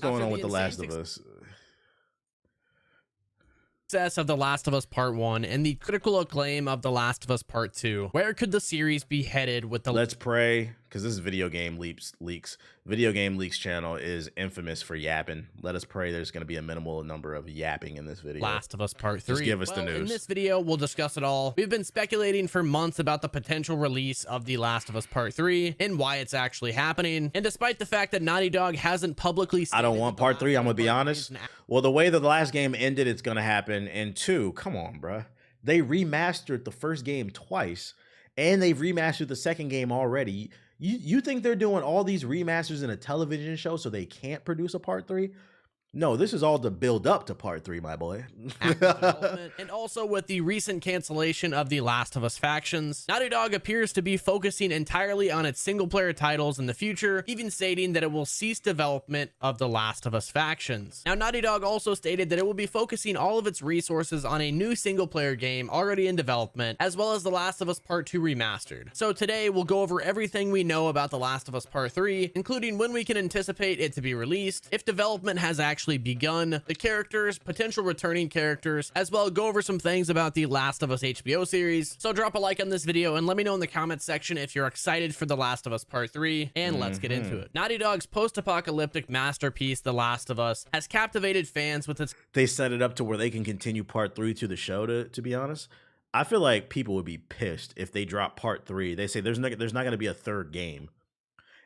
What's going on with The Last of Us? Success of The Last of Us Part 1 and the critical acclaim of The Last of Us Part 2. Where could the series be headed with the— Let's pray, because this is Video Game Leaks. Video Game Leaks channel is infamous for yapping. Let us pray there's going to be a minimal number of yapping in this video. Last of Us Part 3. Just give us the news. In this video, we'll discuss it all. We've been speculating for months about the potential release of The Last of Us Part 3 and why it's actually happening. And despite the fact that Naughty Dog hasn't publicly I don't want Part 3, I'm going to be honest. Well, the way that the last game ended, it's going to happen. And 2, come on, bruh. They remastered the first game twice, and they've remastered the second game already. You think they're doing all these remasters in a television show so they can't produce a Part 3? No, this is all to build up to Part 3, my boy. And also with the recent cancellation of the Last of Us factions, Naughty Dog appears to be focusing entirely on its single-player titles in the future, even stating that it will cease development of the Last of Us factions. Now, Naughty Dog also stated that it will be focusing all of its resources on a new single-player game already in development, as well as The Last of Us Part 2 Remastered. So today, we'll go over everything we know about The Last of Us Part 3, including when we can anticipate it to be released, if development has actually begun, the characters, potential returning characters, as well go over some things about the Last of Us HBO series. So drop a like on this video and let me know in the comments section if you're excited for The Last of Us Part 3, and let's get into it. Naughty Dog's post-apocalyptic masterpiece, The Last of Us, has captivated fans with its— They set it up to where they can continue Part 3 to the show, to be honest. I feel like people would be pissed if they drop Part 3. They say there's not going to be a third game.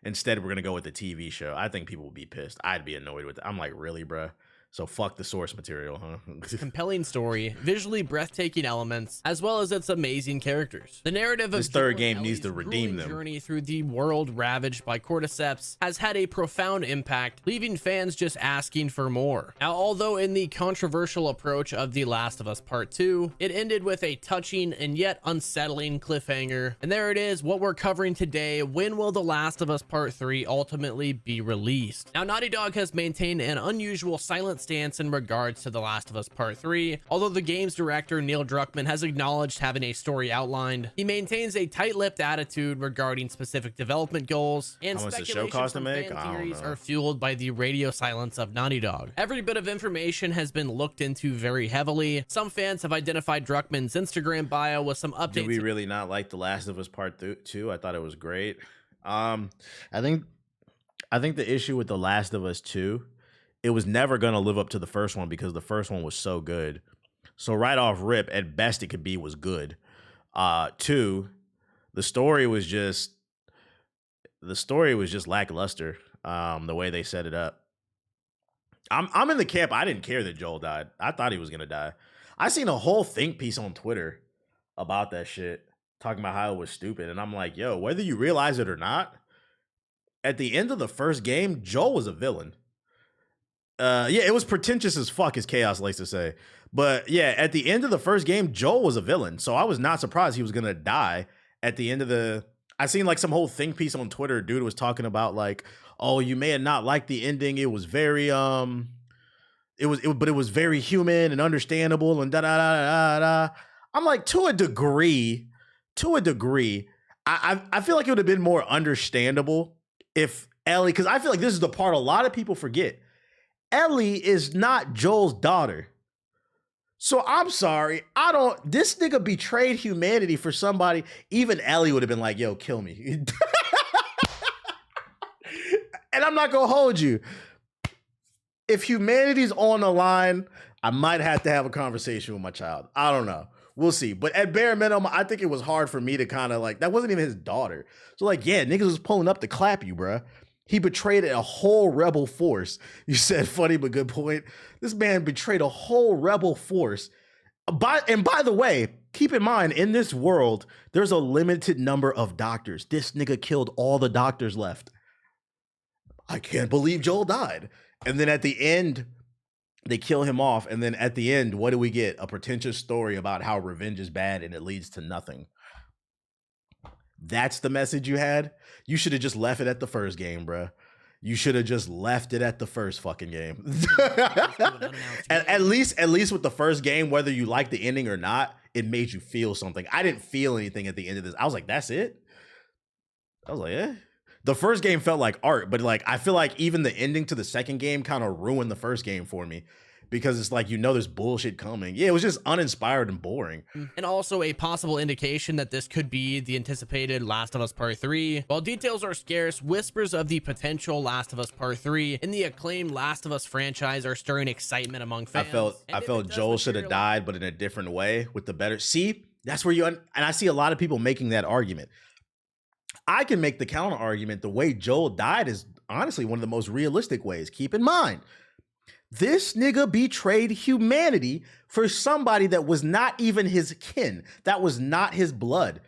Instead, we're going to go with the TV show. I think people would be pissed. I'd be annoyed with it. I'm like, really, bruh? So fuck the source material, huh? compelling story, visually breathtaking elements, as well as its amazing characters. The narrative of this third game needs to redeem them. Journey through the world ravaged by cordyceps has had a profound impact, leaving fans just asking for more. Now, although in the controversial approach of The Last of Us Part 2, it ended with a touching and yet unsettling cliffhanger. And there it is, what we're covering today. When will The Last of Us Part 3 ultimately be released? Now, Naughty Dog has maintained an unusual silent stance in regards to The Last of Us Part 3. Although the game's director Neil Druckmann has acknowledged having a story outlined, he maintains a tight-lipped attitude regarding specific development goals, and speculation from fan theories are fueled by the radio silence of Naughty Dog. Every bit of information has been looked into very heavily. Some fans have identified Druckmann's Instagram bio with some updates. Do we really not like The Last of Us Part 2? I thought it was great. I think the issue with The Last of Us 2, it was never going to live up to the first one because the first one was so good. So right off rip, at best it could be was good. 2, the story was just lackluster. The way they set it up. I'm in the camp. I didn't care that Joel died. I thought he was going to die. I seen a whole think piece on Twitter about that shit, talking about how it was stupid. And I'm like, yo, whether you realize it or not, at the end of the first game, Joel was a villain. Yeah, it was pretentious as fuck, as Chaos likes to say. But yeah, at the end of the first game, Joel was a villain. So I was not surprised he was going to die at the end of the... I seen like some whole think piece on Twitter. Dude was talking about like, oh, you may have not liked the ending. It was very, but it was very human and understandable and da-da-da-da-da. I'm like, to a degree, I feel like it would have been more understandable if Ellie, because I feel like this is the part a lot of people forget. Ellie is not Joel's daughter. So I'm sorry, this nigga betrayed humanity for somebody. Even Ellie would have been like, yo, kill me. And I'm not gonna hold you. If humanity's on the line, I might have to have a conversation with my child. I don't know. We'll see. But at bare minimum, I think it was hard for me to kind of like, that wasn't even his daughter. So like, yeah, niggas was pulling up to clap you, bruh. He betrayed a whole rebel force. You said funny, but good point. This man betrayed a whole rebel force. And by the way, keep in mind, in this world, there's a limited number of doctors. This nigga killed all the doctors left. I can't believe Joel died. And then at the end, they kill him off. And then at the end, what do we get? A pretentious story about how revenge is bad and it leads to nothing. That's the message you had? You should have just left it at the first game, bruh. You should have just left it at the first fucking game. at least with the first game, whether you like the ending or not, it made you feel something. I didn't feel anything at the end of this. I was like, that's it? I was like, eh. The first game felt like art, but like I feel like even the ending to the second game kind of ruined the first game for me because it's like, there's bullshit coming. Yeah, it was just uninspired and boring. And also a possible indication that this could be the anticipated Last of Us Part 3. While details are scarce, whispers of the potential Last of Us Part 3 in the acclaimed Last of Us franchise are stirring excitement among fans. I felt Joel should have died, but in a different way with the better. See, that's where and I see a lot of people making that argument. I can make the counter argument. The way Joel died is honestly one of the most realistic ways. Keep in mind, this nigga betrayed humanity for somebody that was not even his kin. That was not his blood.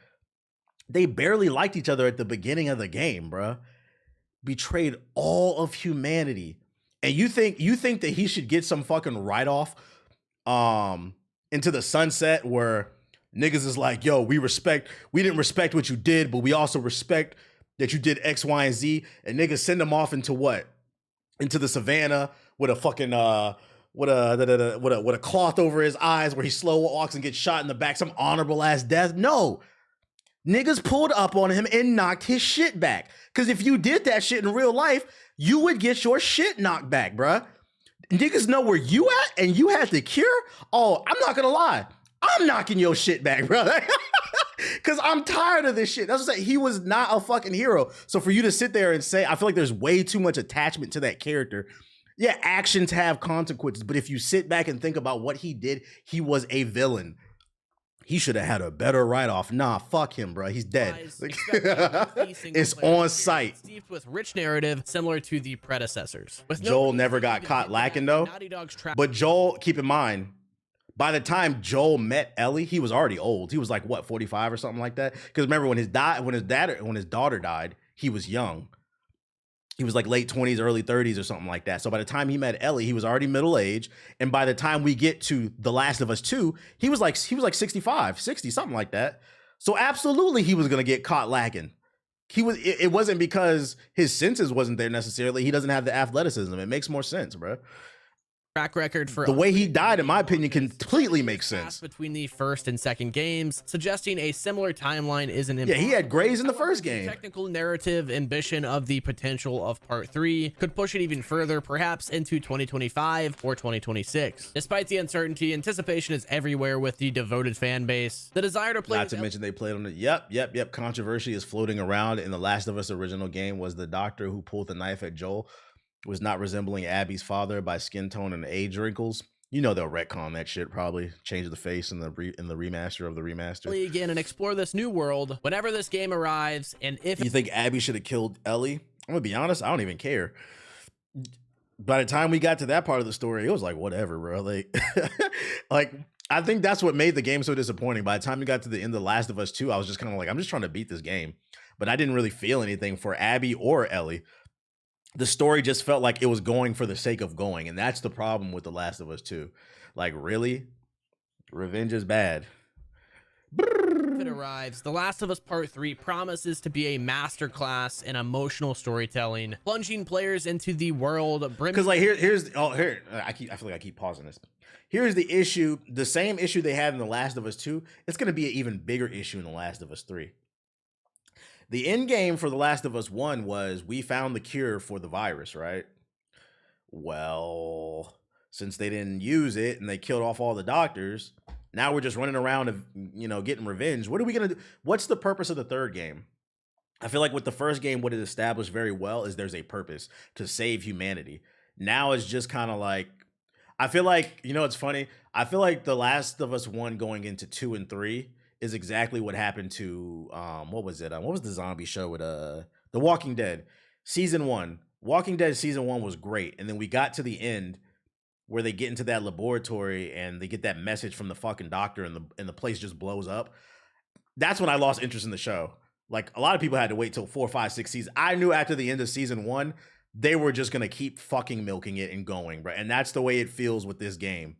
They barely liked each other at the beginning of the game, bruh. Betrayed all of humanity. And you think that he should get some fucking write-off into the sunset where niggas is like, yo, we didn't respect what you did, but we also respect that you did X, Y, and Z. And niggas send them off into what? Into the savannah with a fucking with a cloth over his eyes where he slow walks and gets shot in the back, some honorable ass death. No. Niggas pulled up on him and knocked his shit back. Cause if you did that shit in real life, you would get your shit knocked back, bruh. Niggas know where you at and you had the cure. Oh, I'm not gonna lie. I'm knocking your shit back, brother. Cause I'm tired of this shit. That's what I'm saying. He was not a fucking hero. So for you to sit there and say, I feel like there's way too much attachment to that character. Yeah, actions have consequences, but if you sit back and think about what he did, he was a villain. He should have had a better write-off. Nah, fuck him, bro. He's dead. It's on site. Steeped with rich narrative similar to the predecessors. With Joel never got caught lacking though. But Joel, keep in mind, by the time Joel met Ellie, he was already old. He was like what, 45 or something like that? Because remember when his daughter died, he was young. He was like late 20s, early 30s or something like that. So by the time he met Ellie, he was already middle age. And by the time we get to The Last of Us 2, he was like 65, 60, something like that. So absolutely he was going to get caught lacking. It wasn't because his senses wasn't there necessarily. He doesn't have the athleticism. It makes more sense, bro. Track record for the way he died, in my opinion, completely makes sense between the first and second games, suggesting a similar timeline isn't impossible. Yeah, he had grays in the first game. The technical narrative ambition of the potential of part 3 could push it even further, perhaps into 2025 or 2026. Despite the uncertainty, anticipation is everywhere with the devoted fan base. The desire to play. Not to mention they played on it. Yep. Controversy is floating around in the Last of Us original game was the doctor who pulled the knife at Joel was not resembling Abby's father by skin tone and age wrinkles. You know they'll retcon that shit, probably change the face in the remaster of the remaster. Again, and explore this new world whenever this game arrives. And if you think Abby should have killed Ellie, I'm gonna be honest, I don't even care. By the time we got to that part of the story, it was like whatever, bro. Like I think that's what made the game so disappointing. By the time we got to the end of The Last of Us 2, I was just kind of like, I'm just trying to beat this game, but I didn't really feel anything for Abby or Ellie. The story just felt like it was going for the sake of going. And that's the problem with The Last of Us 2. Like, really? Revenge is bad. If it arrives, The Last of Us Part 3 promises to be a masterclass in emotional storytelling, plunging players into the world. Because like I feel like I keep pausing this. Here's the issue. The same issue they had in The Last of Us 2, it's going to be an even bigger issue in The Last of Us 3. The end game for The Last of Us 1 was we found the cure for the virus, right? Well, since they didn't use it and they killed off all the doctors, now we're just running around and, getting revenge. What are we going to do? What's the purpose of the third game? I feel like with the first game, what it established very well is there's a purpose to save humanity. Now it's just kind of like, I feel like, it's funny. I feel like The Last of Us 1 going into 2 and 3 is exactly what happened to what was it? What was the zombie show with The Walking Dead season 1? Walking Dead season 1 was great, and then we got to the end where they get into that laboratory and they get that message from the fucking doctor, and the place just blows up. That's when I lost interest in the show. Like a lot of people had to wait till 4, 5, 6 seasons. I knew after the end of season 1 they were just gonna keep fucking milking it and going, right? And that's the way it feels with this game.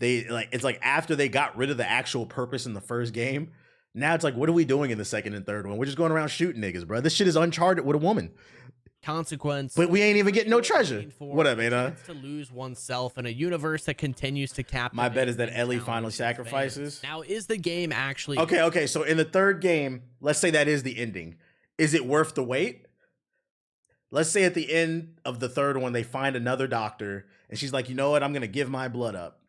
It's like after they got rid of the actual purpose in the first game, now it's like, what are we doing in the second and third one? We're just going around shooting niggas, bro. This shit is Uncharted with a woman. Consequence. But we ain't even getting no treasure. What up, man? To lose oneself in a universe that continues to captivate. My bet is that Ellie finally sacrifices. Now, is the game actually... Okay. So in the third game, let's say that is the ending. Is it worth the wait? let's say at the end of the third one, they find another doctor and she's like, you know what? I'm going to give my blood up.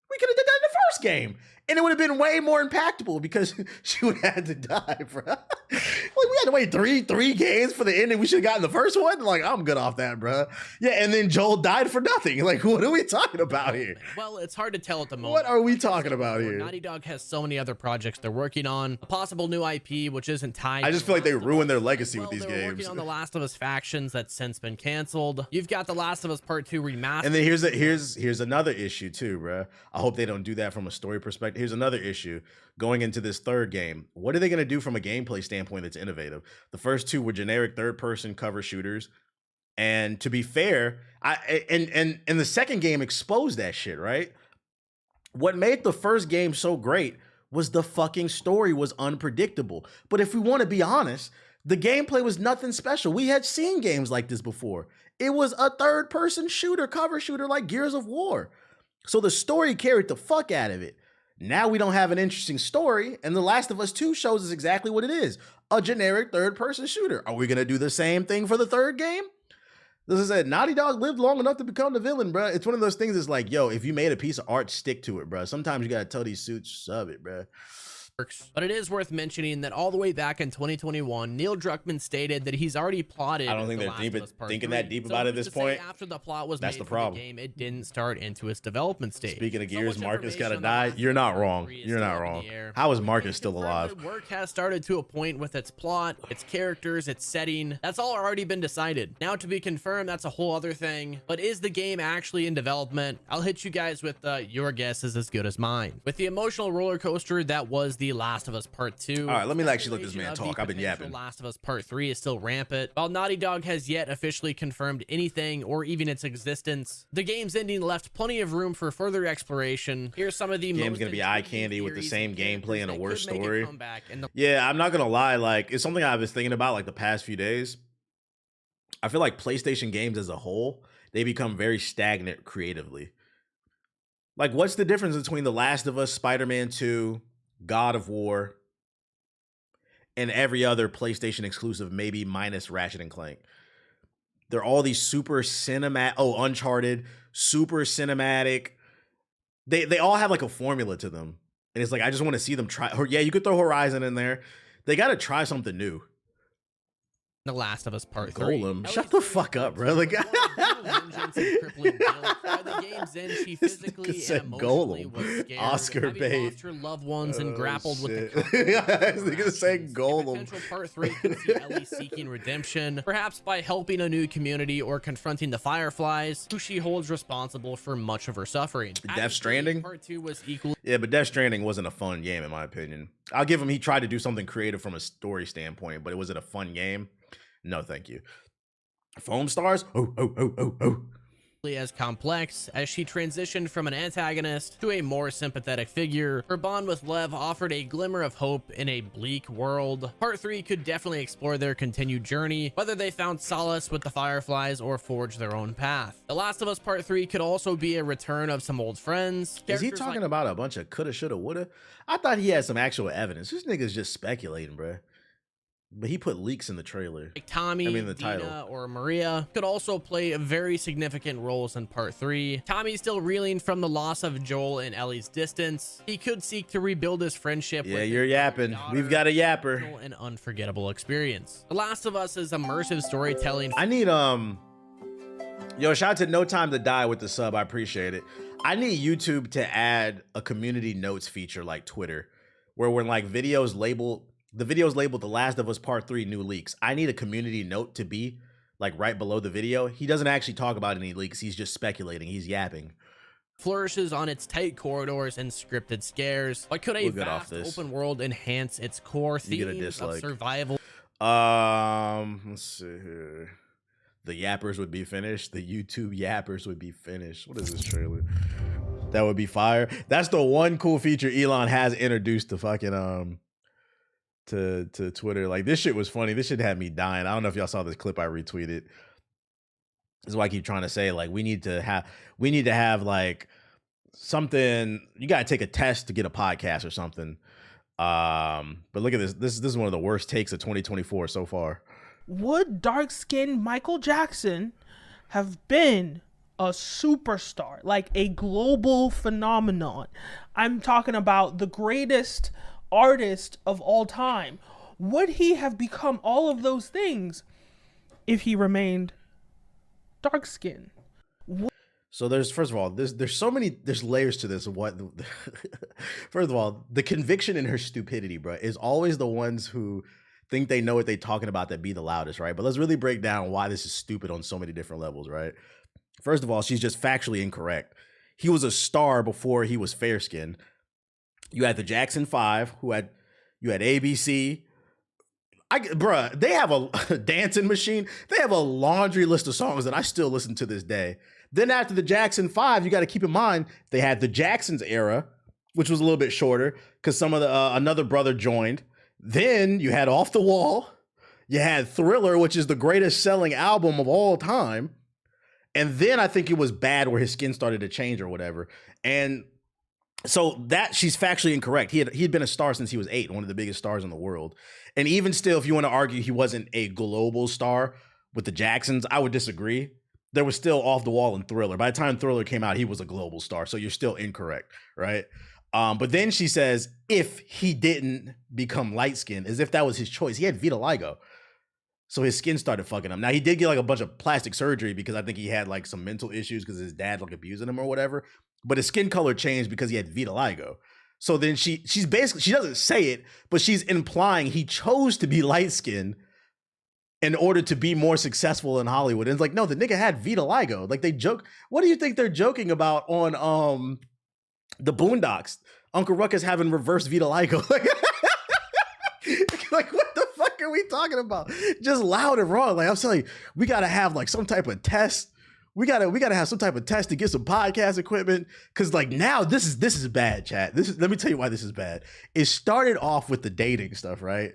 We could have did that in the first game. And it would have been way more impactful because she would have had to die, bro. Like, we had to wait three games for the ending we should have gotten the first one. Like, I'm good off that, bro. Yeah, and then Joel died for nothing. Like, what are we talking about here? Well, it's hard to tell at the moment. What are we talking about here? Naughty Dog has so many other projects they're working on. A possible new IP, which isn't tied. I just feel like they ruined their legacy with these they were games. working on The Last of Us Factions that's since been canceled. You've got The Last of Us Part 2 remastered. And then here's another issue too, bro. I hope they don't do that from a story perspective. Here's another issue going into this third game. What are they going to do from a gameplay standpoint that's innovative? The first two were generic third-person cover shooters, and to be fair, and the second game exposed that shit, right? What made the first game so great was the fucking story was unpredictable. But if we want to be honest, the gameplay was nothing special. We had seen games like this before. It was a third-person shooter, cover shooter like Gears of War. So the story carried the fuck out of it. Now we don't have an interesting story, and The Last of Us 2 shows us exactly what it is. A generic third-person shooter. Are we going to do the same thing for the third game? This is it. Naughty Dog lived long enough to become the villain, bro. It's one of those things that's like, yo, if you made a piece of art, stick to it, bro. Sometimes you got to tell these suits, sub it, bro. But it is worth mentioning that all the way back in 2021, Neil Druckmann stated that he's already plotted. I don't think they're thinking that deep about it at this point. After the plot was that's made the problem. For the game, it didn't start into its development stage. Speaking of Gears, Marcus gotta die. You're not wrong. You're not wrong. How is Marcus still alive? Work has started to a point with its plot, its characters, its setting. That's all already been decided. Now to be confirmed, that's a whole other thing. But is the game actually in development? I'll hit you guys with your guess is as good as mine. With the emotional roller coaster that was The Last of Us Part 2. All right, let me actually let this man talk. I've been yapping. Last of Us Part 3 is still rampant. While Naughty Dog has yet officially confirmed anything or even its existence, the game's ending left plenty of room for further exploration. Here's some of the game's gonna be eye candy with the same gameplay and a worse story. Yeah, I'm not gonna lie. Like, it's something I was thinking about like the past few days. I feel like PlayStation games as a whole, they become very stagnant creatively. Like, what's the difference between The Last of Us, Spider-Man 2, God of War, and every other PlayStation exclusive, maybe minus Ratchet and Clank? They're all these super cinematic. Oh, Uncharted, super cinematic. They all have like a formula to them, and it's like I just want to see them try. Or yeah, you could throw Horizon in there. They got to try something new. The Last of Us Part 3. Golem, shut the fuck up, bro. Like, Golem, Oscar bait. Her loved ones and grappled with the nigga saying Golem. Potential Part 3 could see Ellie seeking redemption, perhaps by helping a new community or confronting the Fireflies, who she holds responsible for much of her suffering. Death Stranding. Part 2 was equally. Yeah, but Death Stranding wasn't a fun game in my opinion. I'll give him. He tried to do something creative from a story standpoint, but was it a fun game? No, thank you. Foam Stars? Oh. As complex as she transitioned from an antagonist to a more sympathetic figure. Her bond with Lev offered a glimmer of hope in a bleak world. Part 3 could definitely explore their continued journey, whether they found solace with the Fireflies or forged their own path. The Last of Us Part 3 could also be a return of some old friends. Is he talking about a bunch of coulda, shoulda, woulda? I thought he had some actual evidence. This nigga's just speculating, bruh. But he put leaks in the trailer. Like Tommy, the Dina, title. or Maria could also play very significant roles in Part 3. Tommy's still reeling from the loss of Joel and Ellie's distance. He could seek to rebuild his friendship. Yeah, you're yapping. We've got a yapper. An unforgettable experience. The Last of Us is immersive storytelling. I need yo, shout out to No Time to Die with the sub. I appreciate it. I need YouTube to add a community notes feature like Twitter, where when like the videos labeled The Last of Us Part 3 new leaks, I need a community note to be like right below the video. He doesn't actually talk about any leaks. He's just speculating. He's yapping. Flourishes on its tight corridors and scripted scares. But could a vast open world enhance its core themes of survival? Let's see here. The yappers would be finished. The YouTube yappers would be finished. What is this trailer? That would be fire. That's the one cool feature Elon has introduced to fucking to Twitter. Like, this shit was funny. This shit had me dying. I don't know if y'all saw this clip I retweeted. This is why I keep trying to say, like, we need to have like something. You gotta take a test to get a podcast or something. But look at this. This is one of the worst takes of 2024 so far. would dark-skinned Michael Jackson have been a superstar, like a global phenomenon? I'm talking about the greatest artist of all time. Would he have become all of those things if he remained dark-skinned? So there's, first of all, there's so many, there's layers to this. First of all, the conviction in her stupidity, bro, is always the ones who think they know what they're talking about that be the loudest, right? But let's really break down why this is stupid on so many different levels, right? First of all, she's just factually incorrect. He was a star before he was fair skinned. You had the Jackson 5, you had ABC. Bruh, they have a dancing machine. They have a laundry list of songs that I still listen to this day. Then after the Jackson 5, you got to keep in mind, they had the Jacksons era, which was a little bit shorter because some of the another brother joined. Then you had Off the Wall. You had Thriller, which is the greatest selling album of all time. And then I think it was Bad where his skin started to change or whatever. And so that, she's factually incorrect. He had been a star since he was 8, one of the biggest stars in the world. And even still, if you want to argue he wasn't a global star with the Jacksons, I would disagree. There was still Off the Wall and Thriller. By the time Thriller came out, he was a global star. So you're still incorrect, right? But then she says, if he didn't become light-skinned, as if that was his choice. He had vitiligo. So his skin started fucking him. Now, he did get like a bunch of plastic surgery because I think he had like some mental issues because his dad like abusing him or whatever. But his skin color changed because he had vitiligo. So then she's basically, she doesn't say it, but she's implying he chose to be light-skinned in order to be more successful in Hollywood. And it's like, no, the nigga had vitiligo. Like, they joke. What do you think they're joking about on the Boondocks? Uncle Ruckus having reverse vitiligo. Like, what the fuck are we talking about? Just loud and wrong. Like, I'm saying, we gotta have like some type of test. We gotta have some type of test to get some podcast equipment. Cause like now this is bad, chat. Let me tell you why this is bad. It started off with the dating stuff, right?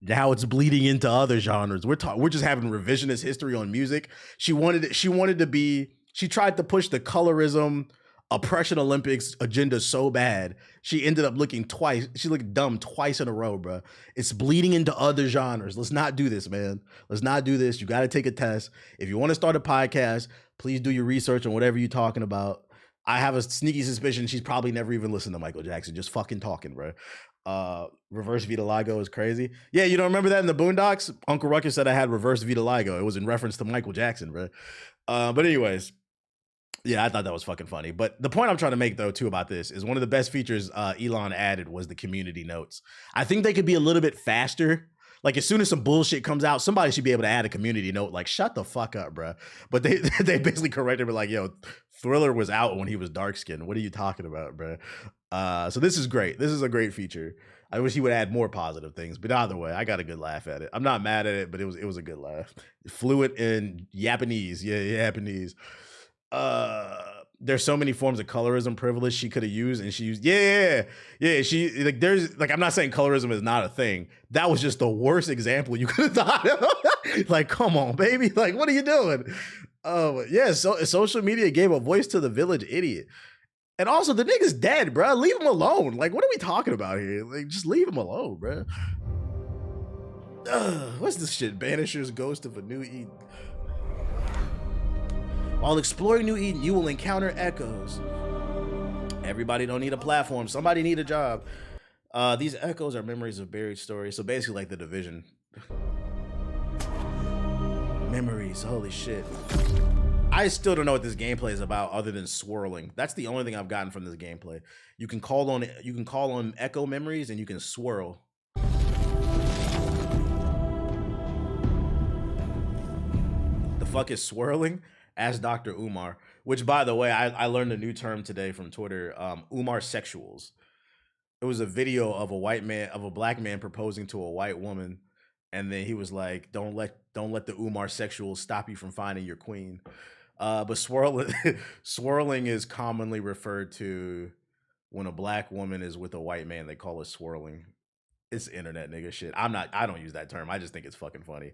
Now it's bleeding into other genres. We're just having revisionist history on music. She tried to push the colorism oppression Olympics agenda so bad. She ended up looking twice. She looked dumb twice in a row, bro. It's bleeding into other genres. Let's not do this, man. Let's not do this. You got to take a test. If you want to start a podcast, please do your research on whatever you're talking about. I have a sneaky suspicion she's probably never even listened to Michael Jackson. Just fucking talking, bro. Reverse vitiligo is crazy. Yeah, you don't remember that in the Boondocks? Uncle Ruckus said I had reverse vitiligo. It was in reference to Michael Jackson, bro. But anyways, yeah, I thought that was fucking funny. But the point I'm trying to make, though, too, about this is one of the best features Elon added was the community notes. I think they could be a little bit faster. Like, as soon as some bullshit comes out, somebody should be able to add a community note. Like, shut the fuck up, bro. But they basically corrected me like, yo, Thriller was out when he was dark skinned. What are you talking about, bro? So this is great. This is a great feature. I wish he would add more positive things. But either way, I got a good laugh at it. I'm not mad at it, but it was a good laugh. Fluent in Japanese. Yeah, Japanese. There's so many forms of colorism privilege she could have used, and she used she like there's like, I'm not saying colorism is not a thing. That was just the worst example you could have thought of. Like, come on, baby, like, what are you doing? Yeah, so social media gave a voice to the village idiot. And also, the nigga's dead, bro. Leave him alone. Like, what are we talking about here? Like, just leave him alone, bro. What's this shit? Banisher's Ghost of a New Eden. While exploring New Eden, you will encounter echoes. Everybody don't need a platform. Somebody need a job. These echoes are memories of buried stories. So basically like The Division. Memories, holy shit. I still don't know what this gameplay is about other than swirling. That's the only thing I've gotten from this gameplay. You can call on echo memories and you can swirl. The fuck is swirling? Ask Dr. Umar, which, by the way, I learned a new term today from Twitter, Umar sexuals. It was a video of a black man proposing to a white woman, and then he was like, don't let the Umar sexuals stop you from finding your queen. But swirling is commonly referred to when a black woman is with a white man. They call it swirling. It's internet nigga shit. I don't use that term. I just think it's fucking funny.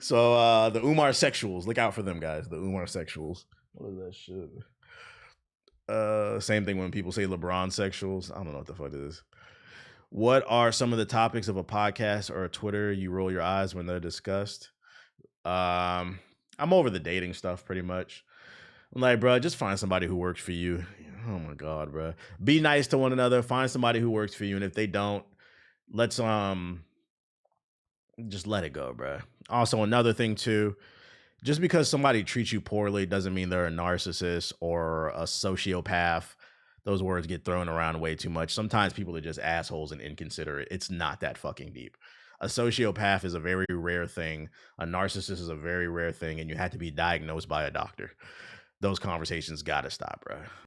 So the Umar sexuals, look out for them, guys. The Umar sexuals. What is that shit? Same thing when people say LeBron sexuals. I don't know what the fuck it is. What are some of the topics of a podcast or a Twitter you roll your eyes when they're discussed? I'm over the dating stuff pretty much. I'm like, bro, just find somebody who works for you. Oh my god, bro. Be nice to one another. Find somebody who works for you, and if they don't, let's just let it go, bro. Also, another thing too, just because somebody treats you poorly doesn't mean they're a narcissist or a sociopath. Those words get thrown around way too much. Sometimes people are just assholes and inconsiderate. It's not that fucking deep. A sociopath is a very rare thing. A narcissist is a very rare thing, and you have to be diagnosed by a doctor. Those conversations gotta stop, bro.